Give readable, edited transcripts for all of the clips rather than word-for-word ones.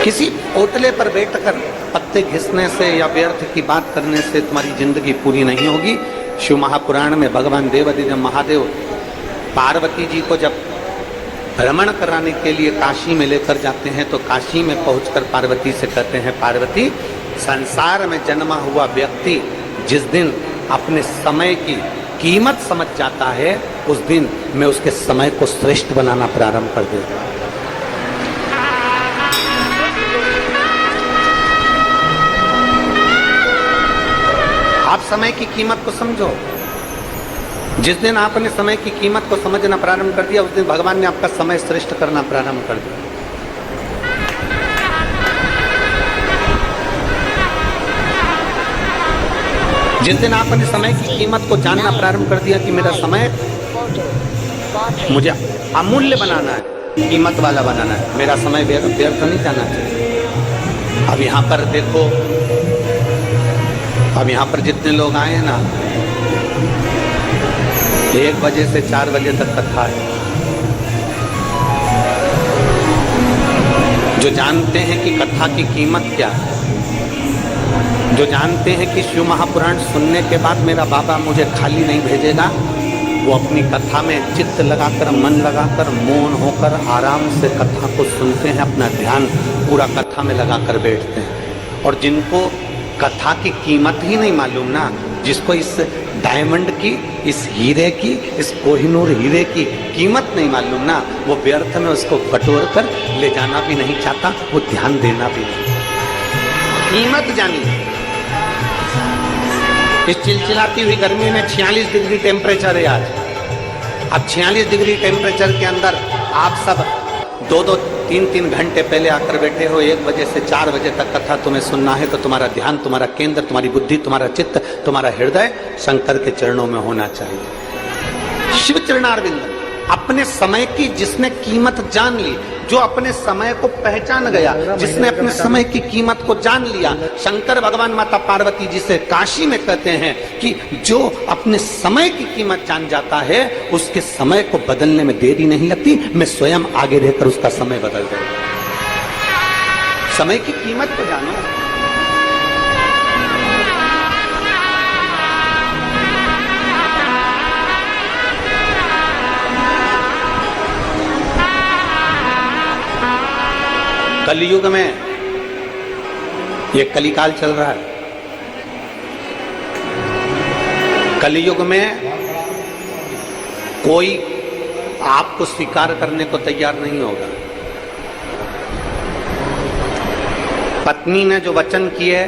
किसी ओटले पर बैठकर पत्ते घिसने से या व्यर्थ की बात करने से तुम्हारी जिंदगी पूरी नहीं होगी। शिव महापुराण में भगवान देवादिदेव महादेव पार्वती जी को जब भ्रमण कराने के लिए काशी में लेकर जाते हैं तो काशी में पहुंचकर पार्वती से कहते हैं, पार्वती, संसार में जन्मा हुआ व्यक्ति जिस दिन अपने समय की कीमत समझ जाता है उस दिन मैं उसके समय को श्रेष्ठ बनाना प्रारंभ कर देता। आप समय की कीमत को समझो। जिस दिन आपने समय की कीमत को समझना प्रारंभ कर दिया उस दिन भगवान ने आपका समय श्रेष्ठ करना प्रारंभ कर दिया। जिस दिन आपने समय की कीमत को जानना प्रारंभ कर दिया कि मेरा समय मुझे अमूल्य बनाना है, कीमत वाला बनाना है, मेरा समय व्यर्थ नहीं जाना चाहिए। अब यहाँ पर देखो, अब यहाँ पर जितने लोग आए हैं ना, 1 बजे से 4 बजे तक कथा है। जो जानते हैं कि कथा की कीमत क्या है, जो जानते हैं कि शिव महापुराण सुनने के बाद मेरा बाबा मुझे खाली नहीं भेजेगा, वो अपनी कथा में चित्त लगाकर, मन लगाकर, मौन होकर आराम से कथा को सुनते हैं, अपना ध्यान पूरा कथा में लगाकर बैठते हैं। और जिनको कथा की कीमत ही नहीं मालूम ना, जिसको इस डायमंड की, इस हीरे की, इस कोहिनूर हीरे की कीमत नहीं मालूम ना, वो व्यर्थ में उसको बटोर कर ले जाना भी नहीं चाहता, वो ध्यान देना भी नहीं। कीमत जानिए। इस चिलचिलाती हुई गर्मी में 46 डिग्री टेम्परेचर है आज। अब 46 डिग्री टेम्परेचर के अंदर आप सब 2-2, 3-3 घंटे पहले आकर बैठे हो। 1 बजे से 4 बजे तक कथा तुम्हें सुनना है तो तुम्हारा ध्यान, तुम्हारा केंद्र, तुम्हारी बुद्धि, तुम्हारा चित्त, तुम्हारा हृदय शंकर के चरणों में होना चाहिए। शिव चरणारविंद। अपने समय की जिसने कीमत जान ली, जो अपने समय को पहचान गया, जिसने अपने समय की कीमत को जान लिया, शंकर भगवान माता पार्वती जी से काशी में कहते हैं कि जो अपने समय की कीमत जान जाता है उसके समय को बदलने में देरी नहीं लगती, मैं स्वयं आगे रहकर उसका समय बदल दूंगा। समय की कीमत को जानो। कलयुग में ये कलिकाल चल रहा है। कलयुग में कोई आपको स्वीकार करने को तैयार नहीं होगा। पत्नी ने जो वचन किए,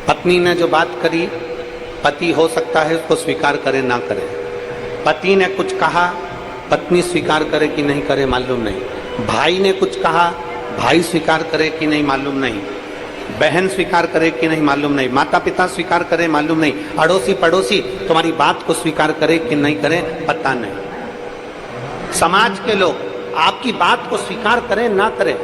पत्नी ने जो बात करी, पति हो सकता है उसको स्वीकार करे ना करे। पति ने कुछ कहा, पत्नी स्वीकार करे कि नहीं करे मालूम नहीं। भाई ने कुछ कहा, भाई स्वीकार करे कि नहीं मालूम नहीं। बहन स्वीकार करे कि नहीं मालूम नहीं। माता पिता स्वीकार करे मालूम नहीं। अड़ोसी पड़ोसी तुम्हारी बात को स्वीकार करे कि नहीं करे पता नहीं। समाज के लोग आपकी बात को स्वीकार करें ना करें,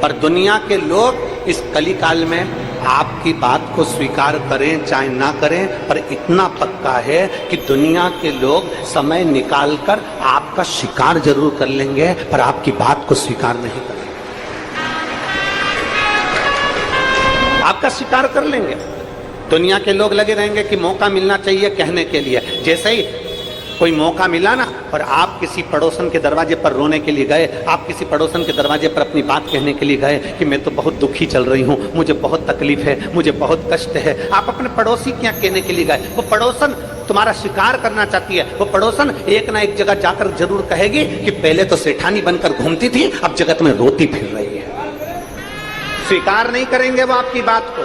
पर दुनिया के लोग इस कलिकाल में आपकी बात को स्वीकार करें चाहे ना करें, पर इतना पक्का है कि दुनिया के लोग समय निकालकर आपका शिकार जरूर कर लेंगे, पर आपकी बात को स्वीकार नहीं करेंगे। आपका शिकार कर लेंगे। दुनिया के लोग लगे रहेंगे कि मौका मिलना चाहिए कहने के लिए। जैसे ही कोई मौका मिला ना और आप किसी पड़ोसन के दरवाजे पर रोने के लिए गए, आप किसी पड़ोसन के दरवाजे पर अपनी बात कहने के लिए गए कि मैं तो बहुत दुखी चल रही हूँ, मुझे बहुत तकलीफ है, मुझे बहुत कष्ट है, आप अपने पड़ोसी क्या कहने के लिए गए। वो पड़ोसन तुम्हारा शिकार करना चाहती है। वो पड़ोसन एक ना एक जगह जाकर जरूर कहेगी कि पहले तो सेठानी बनकर घूमती थी, अब जगत में रोती फिर रही है। स्वीकार नहीं करेंगे वो आपकी बात को,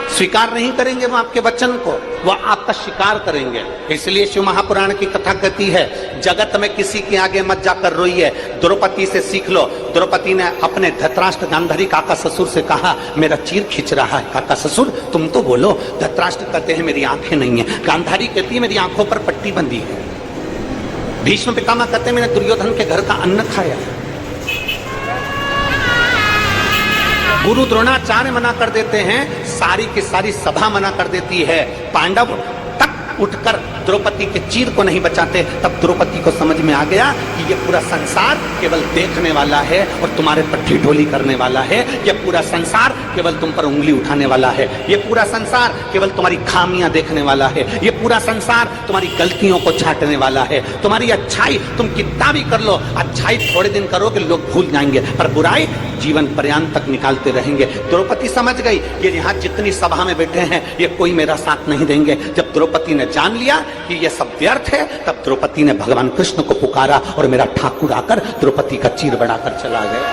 स्वीकार नहीं करेंगे वो आपके वचन को, वो आपका शिकार करेंगे। इसलिए शिव महापुराण की कथा कहती है, जगत में किसी के आगे मत जाकर रोइए, द्रौपदी से सीख लो। द्रौपदी ने अपने धृतराष्ट्र गांधारी काका ससुर से कहा, मेरा चीर खींच रहा है। काका ससुर तुम तो बोलो। धृतराष्ट्र कहते हैं मेरी आंखें नहीं है। गांधारी कहती है मेरी आंखों पर पट्टी बंधी है। भीष्म पितामह कहते हैं मैंने दुर्योधन के घर का अन्न खाया। गुरु द्रोणाचार्य मना कर देते हैं, सारी की सारी सभा मना कर देती है। पांडव तक उठकर द्रौपदी के चीर को नहीं बचाते, तब द्रौपदी को समझ में आ गया कि ये पूरा संसार केवल देखने वाला है और तुम्हारे पर ठिठोली करने वाला है। ये पूरा संसार केवल तुम पर उंगली उठाने वाला है। ये पूरा संसार केवल तुम्हारी खामियां देखने वाला है। ये पूरा संसार तुम्हारी गलतियों को छांटने वाला है। तुम्हारी अच्छाई तुम कितना भी कर लो, अच्छाई थोड़े दिन करोगे लोग भूल जाएंगे, पर बुराई जीवन पर्यंत तक निकालते रहेंगे। द्रौपदी समझ गई ये यहाँ जितनी सभा में बैठे हैं ये कोई मेरा साथ नहीं देंगे। जब द्रौपदी ने जान लिया कि ये सब व्यर्थ है, तब द्रौपदी ने भगवान कृष्ण को पुकारा और मेरा ठाकुर आकर द्रौपदी का चीर बढ़ाकर चला गया।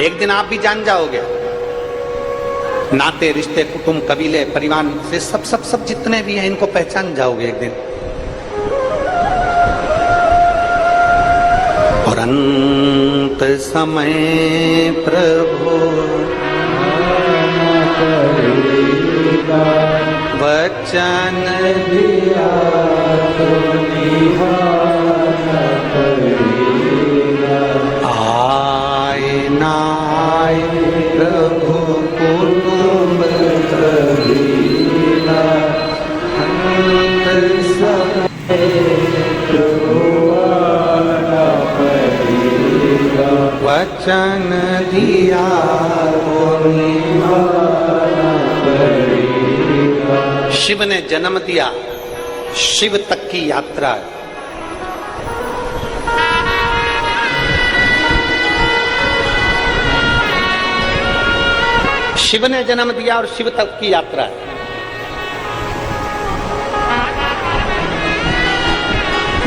एक दिन आप भी जान जाओगे, नाते रिश्ते कुटुंब कबीले परिवार से सब जितने भी हैं इनको पहचान जाओगे एक दिन। और अंत समय प्रभु वचन दिया तो आए ना आए प्रभु कुटुंब कबीला, अंत समय वचन दिया शिव ने जन्म दिया, शिव तक की यात्रा है। शिव ने जन्म दिया और शिव तक की यात्रा है।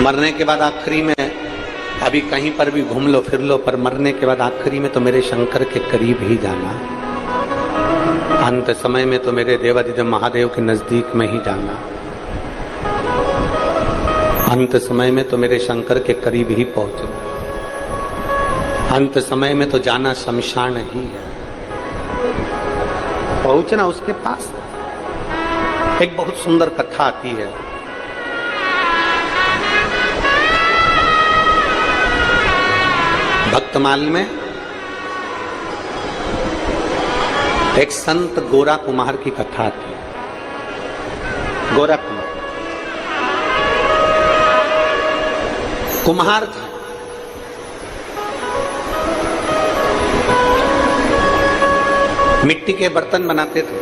मरने के बाद आखिरी में अभी कहीं पर भी घूम लो फिर लो, पर मरने के बाद आखिरी में तो मेरे शंकर के करीब ही जाना, अंत समय में तो मेरे देवादिदेव महादेव के नजदीक में ही जाना, अंत समय में तो मेरे शंकर के करीब ही पहुंचो, अंत समय में तो जाना शमशान ही है, पहुंचना उसके पास। एक बहुत सुंदर कथा आती है, भक्तमाल में एक संत गोरा कुमार की कथा आती है। गोरा कुम्हार था, मिट्टी के बर्तन बनाते थे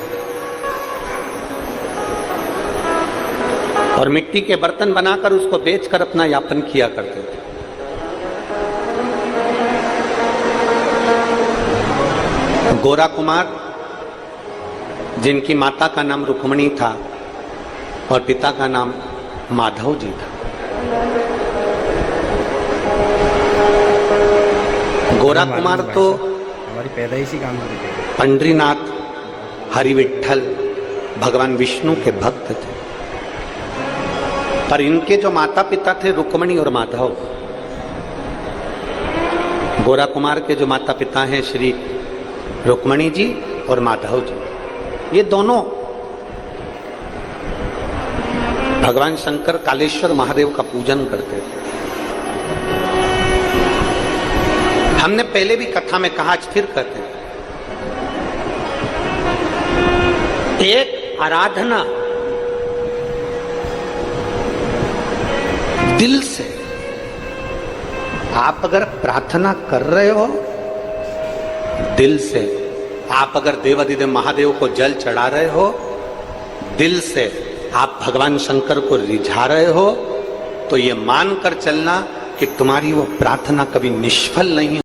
और मिट्टी के बर्तन बनाकर उसको बेचकर अपना यापन किया करते थे। गोरा कुमार जिनकी माता का नाम रुक्मणी था और पिता का नाम माधव जी था। गोरा कुमार तो हमारी पैदाइशी काम करते थे। पंडरीनाथ हरिविठल भगवान विष्णु के भक्त थे, पर इनके जो माता पिता थे रुक्मणी और माधव, गोरा कुमार के जो माता पिता हैं श्री रुक्मणी जी और माधव जी, ये दोनों भगवान शंकर कालेश्वर महादेव का पूजन करते थे। हमने पहले भी कथा में कहा, आज फिर कहते हैं, एक आराधना दिल से आप अगर प्रार्थना कर रहे हो, दिल से आप अगर देवादिदेव महादेव को जल चढ़ा रहे हो, दिल से आप भगवान शंकर को रिझा रहे हो, तो ये मानकर चलना कि तुम्हारी वो प्रार्थना कभी निष्फल नहीं